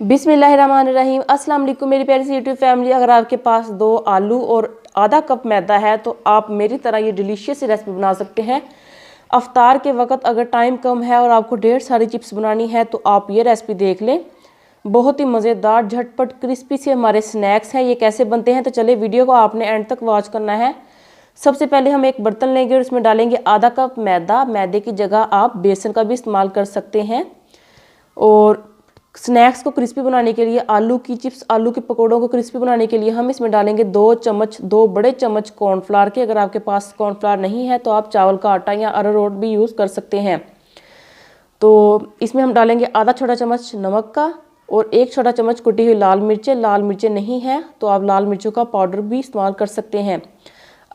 बिस्मिल्लाहिर्रहमानिर्रहीम। अस्सलाम वालेकुम मेरी प्यारी सी यूट्यूब फैमिली। अगर आपके पास 2 आलू और आधा कप मैदा है तो आप मेरी तरह ये डिलीशियस रेसिपी बना सकते हैं। अफ्तार के वक्त अगर टाइम कम है और आपको ढेर सारी चिप्स बनानी है तो आप ये रेसिपी देख लें। बहुत ही मज़ेदार झटपट क्रिस्पी से हमारे स्नैक्स हैं। ये कैसे बनते हैं तो चले वीडियो को आपने एंड तक वॉच करना है। सबसे पहले हम एक बर्तन लेंगे और उसमें डालेंगे आधा कप मैदा। मैदे की जगह आप बेसन का भी इस्तेमाल कर सकते हैं। और स्नैक्स को क्रिस्पी बनाने के लिए आलू की चिप्स, आलू के पकौड़ों को क्रिस्पी बनाने के लिए हम इसमें डालेंगे 2 बड़े चम्मच कॉर्नफ्लावर के। अगर आपके पास कॉर्नफ्लावर नहीं है तो आप चावल का आटा या अरारोट भी यूज़ कर सकते हैं। तो इसमें हम डालेंगे आधा छोटा चम्मच नमक का और 1 छोटा चम्मच कुटी हुई लाल मिर्चें। लाल मिर्चें नहीं है तो आप लाल मिर्चों का पाउडर भी इस्तेमाल कर सकते हैं।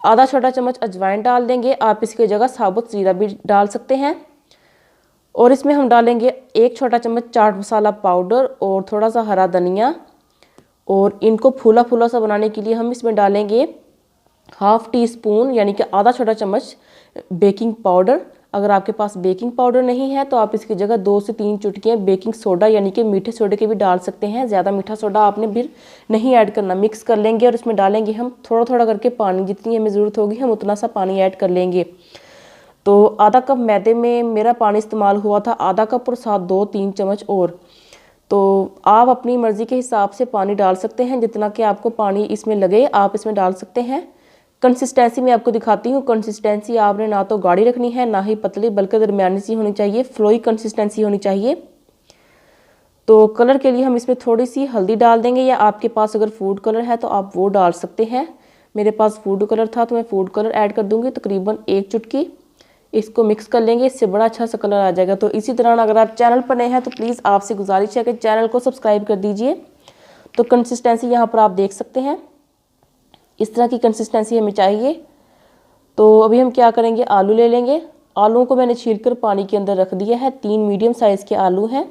आधा छोटा चम्मच अजवाइन डाल देंगे। आप इसकी जगह साबुत जीरा भी डाल सकते हैं। और इसमें हम डालेंगे 1 छोटा चम्मच चाट मसाला पाउडर और थोड़ा सा हरा धनिया। और इनको फूला फूला सा बनाने के लिए हम इसमें डालेंगे ½ टी स्पून यानी कि आधा छोटा चम्मच बेकिंग पाउडर। अगर आपके पास बेकिंग पाउडर नहीं है तो आप इसकी जगह 2 से 3 चुटकियाँ बेकिंग सोडा यानी कि मीठे सोडे के भी डाल सकते हैं। ज़्यादा मीठा सोडा आपने फिर नहीं ऐड करना। मिक्स कर लेंगे और इसमें डालेंगे हम थोड़ा थोड़ा करके पानी। जितनी हमें ज़रूरत होगी हम उतना सा पानी ऐड कर लेंगे। तो आधा कप मैदे में मेरा पानी इस्तेमाल हुआ था आधा कप और साथ 2-3 चम्मच और। तो आप अपनी मर्ज़ी के हिसाब से पानी डाल सकते हैं। जितना कि आपको पानी इसमें लगे आप इसमें डाल सकते हैं। कंसिस्टेंसी मैं आपको दिखाती हूँ। कंसिस्टेंसी आपने ना तो गाढ़ी रखनी है ना ही पतली, बल्कि दरमियानी सी होनी चाहिए, फ्लोई कंसिस्टेंसी होनी चाहिए। तो कलर के लिए हम इसमें थोड़ी सी हल्दी डाल देंगे या आपके पास अगर फूड कलर है तो आप वो डाल सकते हैं। मेरे पास फूड कलर था तो मैं फूड कलर ऐड कर दूँगी, तकरीबन 1 चुटकी। इसको मिक्स कर लेंगे, इससे बड़ा अच्छा सा कलर आ जाएगा। तो इसी तरह अगर आप चैनल पर नए हैं तो प्लीज़ आपसे गुजारिश है कि चैनल को सब्सक्राइब कर दीजिए। तो कंसिस्टेंसी यहाँ पर आप देख सकते हैं, इस तरह की कंसिस्टेंसी हमें चाहिए। तो अभी हम क्या करेंगे, आलू ले लेंगे। आलूओं को मैंने छीलकर पानी के अंदर रख दिया है। 3 मीडियम साइज़ के आलू हैं।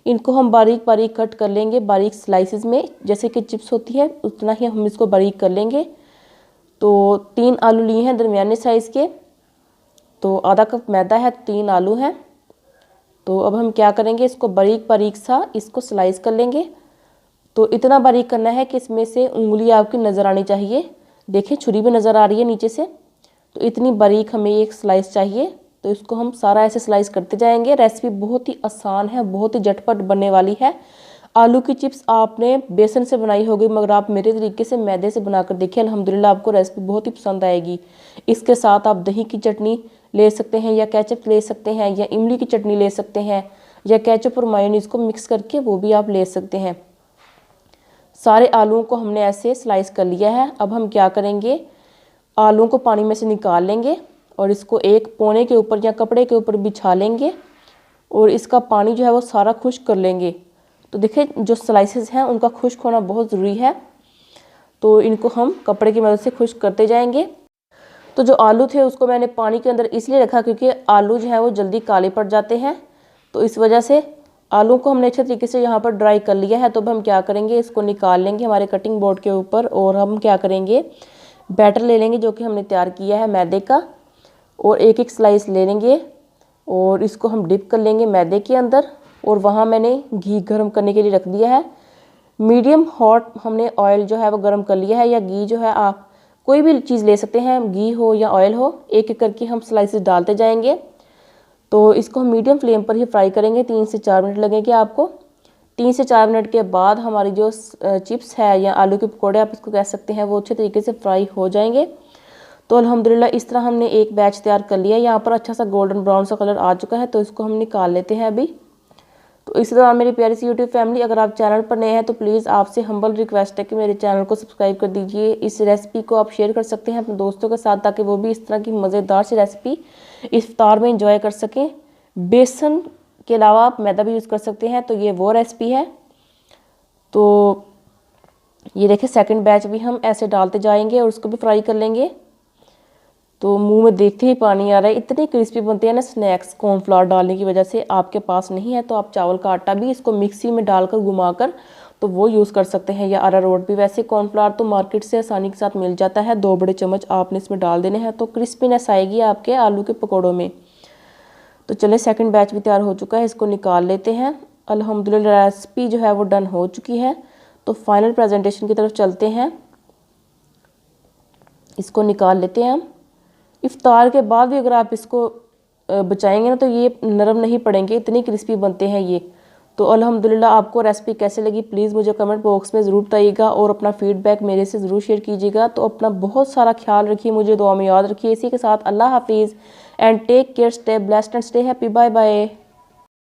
इनको हम बारीक बारीक कट कर लेंगे, बारीक स्लाइसिस में, जैसे कि चिप्स होती है उतना ही हम इसको बारीक कर लेंगे। तो 3 आलू लिए हैं दरमियाने साइज़ के। तो आधा कप मैदा है, 3 आलू हैं। तो अब हम क्या करेंगे, इसको बारीक बारीक सा इसको स्लाइस कर लेंगे। तो इतना बारीक करना है कि इसमें से उंगली आपकी नज़र आनी चाहिए। देखें छुरी भी नज़र आ रही है नीचे से। तो इतनी बारीक हमें एक स्लाइस चाहिए। तो इसको हम सारा ऐसे स्लाइस करते जाएंगे। रेसिपी बहुत ही आसान है, बहुत ही झटपट बनने वाली है। आलू की चिप्स आपने बेसन से बनाई होगी, मगर आप मेरे तरीके से मैदे से बनाकर देखिए, अल्हम्दुलिल्लाह आपको रेसिपी बहुत ही पसंद आएगी। इसके साथ आप दही की चटनी ले सकते हैं या केचप ले सकते हैं या इमली की चटनी ले सकते हैं या केचप और मायोनीज को मिक्स करके वो भी आप ले सकते हैं। सारे आलूओं को हमने ऐसे स्लाइस कर लिया है। अब हम क्या करेंगे, आलूओं को पानी में से निकाल लेंगे और इसको एक पोने के ऊपर या कपड़े के ऊपर बिछा लेंगे और इसका पानी जो है वो सारा खुश्क कर लेंगे। तो देखिए जो स्लाइसेस हैं उनका खुश्क होना बहुत ज़रूरी है। तो इनको हम कपड़े की मदद से खुश्क करते जाएंगे। तो जो आलू थे उसको मैंने पानी के अंदर इसलिए रखा क्योंकि आलू जो है वो जल्दी काले पड़ जाते हैं। तो इस वजह से आलू को हमने अच्छे तरीके से यहाँ पर ड्राई कर लिया है। तो अब हम क्या करेंगे, इसको निकाल लेंगे हमारे कटिंग बोर्ड के ऊपर और हम क्या करेंगे, बैटर ले लेंगे जो कि हमने तैयार किया है मैदे का, और एक एक स्लाइस ले लेंगे और इसको हम डिप कर लेंगे मैदे के अंदर। और वहाँ मैंने घी गर्म करने के लिए रख दिया है। मीडियम हॉट हमने ऑयल जो है वो गर्म कर लिया है, या घी जो है आप कोई भी चीज़ ले सकते हैं, घी हो या ऑयल हो। एक एक करके हम स्लाइसेस डालते जाएंगे। तो इसको हम मीडियम फ्लेम पर ही फ्राई करेंगे। 3 से 4 मिनट लगेंगे आपको। 3 से 4 मिनट के बाद हमारी जो चिप्स है या आलू के पकौड़े आप इसको कह सकते हैं, वो अच्छे तरीके से फ्राई हो जाएंगे। तो अल्हम्दुलिल्लाह इस तरह हमने एक बैच तैयार कर लिया है। यहाँ पर अच्छा सा गोल्डन ब्राउन सा कलर आ चुका है। तो इसको हम निकाल लेते हैं अभी। तो इसी तरह मेरी प्यारी सी यूट्यूब फैमिली, अगर आप चैनल पर नए हैं तो प्लीज़ आपसे हम्बल रिक्वेस्ट है कि मेरे चैनल को सब्सक्राइब कर दीजिए। इस रेसिपी को आप शेयर कर सकते हैं अपने दोस्तों के साथ, ताकि वो भी इस तरह की मज़ेदार सी रेसिपी इफ्तार में इंजॉय कर सकें। बेसन के अलावा आप मैदा भी यूज़ कर सकते हैं। तो ये वो रेसिपी है। तो ये देखिए सेकंड बैच भी हम ऐसे डालते जाएंगे और उसको भी फ्राई कर लेंगे। तो मुंह में देखते ही पानी आ रहा है, इतनी क्रिस्पी बनते हैं ना स्नैक्स कॉर्नफ्लावर डालने की वजह से। आपके पास नहीं है तो आप चावल का आटा भी इसको मिक्सी में डालकर घुमाकर तो वो यूज़ कर सकते हैं, या अरारोट भी। वैसे कॉर्नफ्लावर तो मार्केट से आसानी के साथ मिल जाता है। 2 बड़े चम्मच आपने इसमें डाल देने हैं तो क्रिस्पीनेस आएगी आपके आलू के पकौड़ों में। तो चले सेकंड बैच भी तैयार हो चुका है, इसको निकाल लेते हैं। अल्हम्दुलिल्लाह रेसिपी जो है वो डन हो चुकी है। तो फाइनल प्रेजेंटेशन की तरफ चलते हैं। इसको निकाल लेते हैं हम। इफ्तार के बाद भी अगर आप इसको बचाएंगे ना तो ये नरम नहीं पड़ेंगे, इतनी क्रिस्पी बनते हैं ये। तो अल्हम्दुलिल्लाह आपको रेसिपी कैसे लगी प्लीज़ मुझे कमेंट बॉक्स में ज़रूर बताइएगा और अपना फीडबैक मेरे से ज़रूर शेयर कीजिएगा। तो अपना बहुत सारा ख्याल रखिए, मुझे दुआ में याद रखिए। इसी के साथ अल्लाह हाफिज़ and take care, stay blessed and stay happy. Bye bye.